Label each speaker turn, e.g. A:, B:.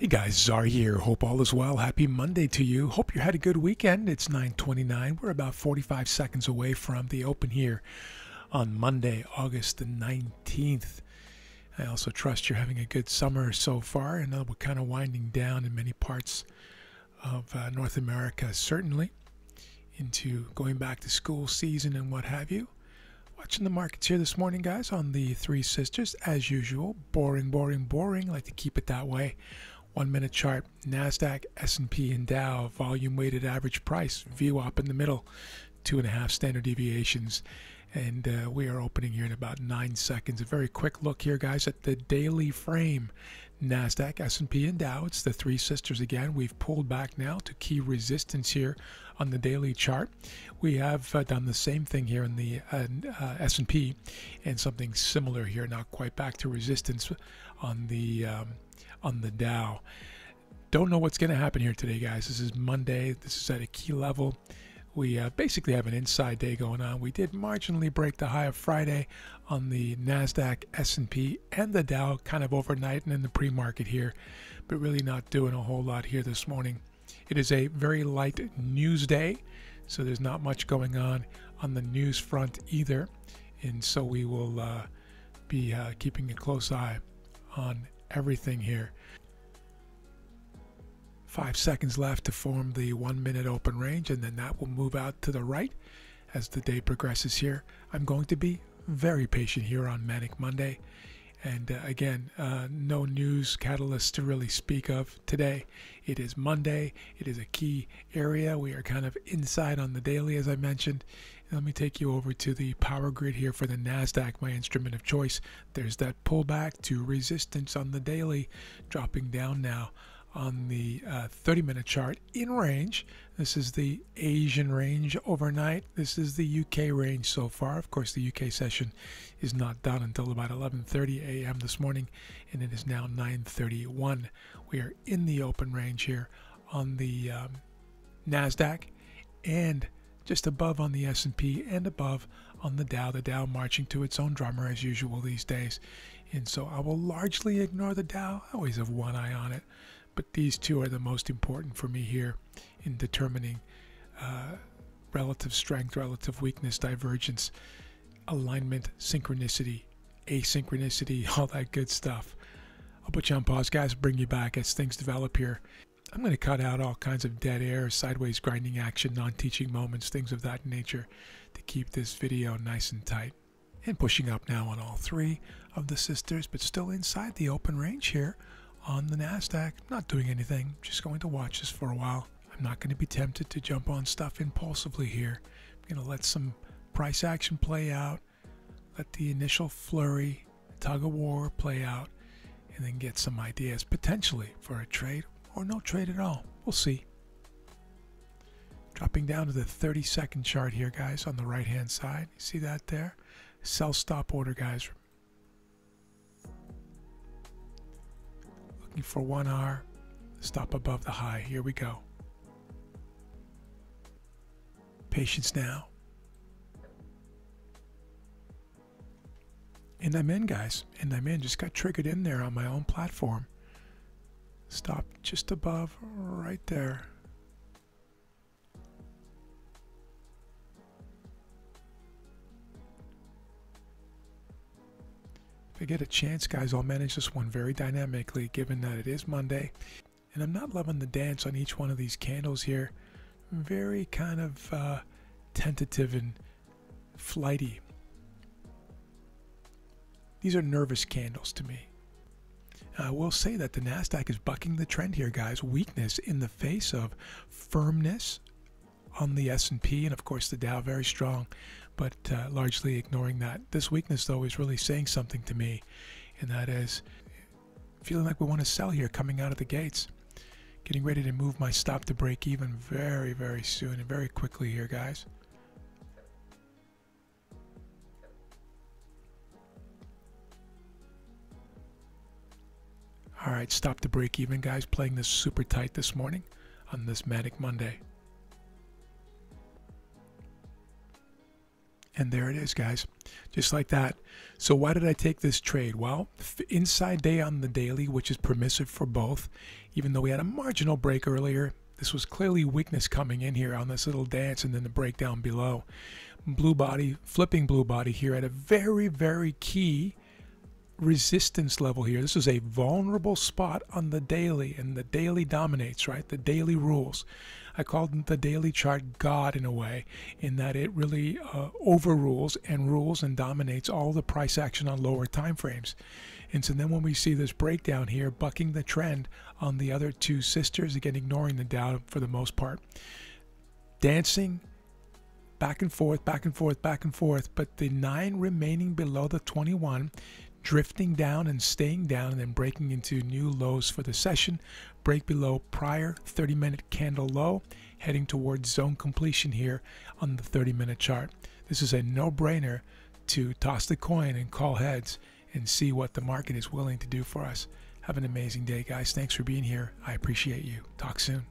A: Hey guys, Czar here. Hope all is well. Happy Monday to you. Hope you had a good weekend. It's 9:29. We're about 45 seconds away from the open here on Monday, August the 19th. I also trust you're having a good summer so far. I know we're kind of winding down in many parts of North America, certainly, into going back to school season and what have you. Watching the markets here this morning, guys, on the Three Sisters, as usual. Boring, boring, boring. Like to keep it that way. 1 minute chart, NASDAQ, S&P, and Dow, volume weighted average price, VWAP in the middle, 2.5 standard deviations. And we are opening here in about 9 seconds. A very quick look here, guys, at the daily frame. NASDAQ, S&P, and Dow. It's the Three Sisters again. We've pulled back now to key resistance here on the daily chart. We have done the same thing here in the S&P, and something similar here, not quite back to resistance on the Dow. Don't know what's going to happen here today, guys. This is Monday. This is at a key level. We basically have an inside day going on. We did marginally break the high of Friday on the NASDAQ, S&P, and the Dow kind of overnight and in the pre-market here, but really not doing a whole lot here this morning. It is a very light news day, so there's not much going on the news front either, and so we will be keeping a close eye on everything here. 5 seconds left to form the 1 minute open range, and then that will move out to the right as the day progresses here. I'm going to be very patient here on Manic Monday, and again, no news catalysts to really speak of today. It is Monday. It is a key area. We are kind of inside on the daily, as I mentioned. And let me take you over to the power grid here for the NASDAQ, my instrument of choice. There's that pullback to resistance on the daily, dropping down now on the 30-minute chart in range. This is the Asian range overnight. This is the UK range so far. Of course, the UK session is not done until about 11:30 a.m. this morning, and it is now 9:31. We are in the open range here on the NASDAQ, and just above on the S&P, and above on the Dow. The Dow marching to its own drummer as usual these days. And so I will largely ignore the Dow. I always have one eye on it. But these two are the most important for me here in determining relative strength, relative weakness, divergence, alignment, synchronicity, asynchronicity, all that good stuff. I'll put you on pause, guys, bring you back as things develop here. I'm going to cut out all kinds of dead air, sideways grinding action, non-teaching moments, things of that nature to keep this video nice and tight. And pushing up now on all three of the sisters, but still inside the open range here on the NASDAQ. Not doing anything, just going to watch this for a while. I'm not going to be tempted to jump on stuff impulsively here. I'm going to let some price action play out, let the initial flurry, tug of war play out, and then get some ideas potentially for a trade or no trade at all. We'll see. Dropping down to the 30-second chart here, guys, on the right-hand side. You see that there? Sell stop order, guys. Looking for 1 hour, stop above the high. Here we go. Patience now. And I'm in, guys. And I'm in. Just got triggered in there on my own platform. Stop just above, right there. If I get a chance, guys, I'll manage this one very dynamically, given that it is Monday. And I'm not loving the dance on each one of these candles here. Very kind of tentative and flighty. These are nervous candles to me. I will say that the NASDAQ is bucking the trend here, guys. Weakness in the face of firmness on the S&P, and of course the Dow very strong, but largely ignoring that. This weakness, though, is really saying something to me, and that is feeling like we want to sell here coming out of the gates. Getting ready to move my stop to break even very, very soon and very quickly here, guys. All right, stop to break even, guys. Playing this super tight this morning on this Manic Monday. And there it is, guys, just like that. So why did I take this trade? Well, inside day on the daily, which is permissive for both, even though we had a marginal break earlier, this was clearly weakness coming in here on this little dance and then the breakdown below. Blue body, flipping blue body here at a very, very key resistance level here. This is a vulnerable spot on the daily, and the daily dominates, right? The daily rules. I called the daily chart God in a way, in that it really overrules and rules and dominates all the price action on lower time frames. And so then when we see this breakdown here, bucking the trend on the other two sisters, again ignoring the Dow for the most part, dancing back and forth, back and forth, back and forth, but the 9 remaining below the 21, drifting down and staying down and then breaking into new lows for the session, break below prior 30-minute candle low, heading towards zone completion here on the 30-minute chart. This is a no-brainer to toss the coin and call heads and see what the market is willing to do for us. Have an amazing day, guys. Thanks for being here. I appreciate you. Talk soon.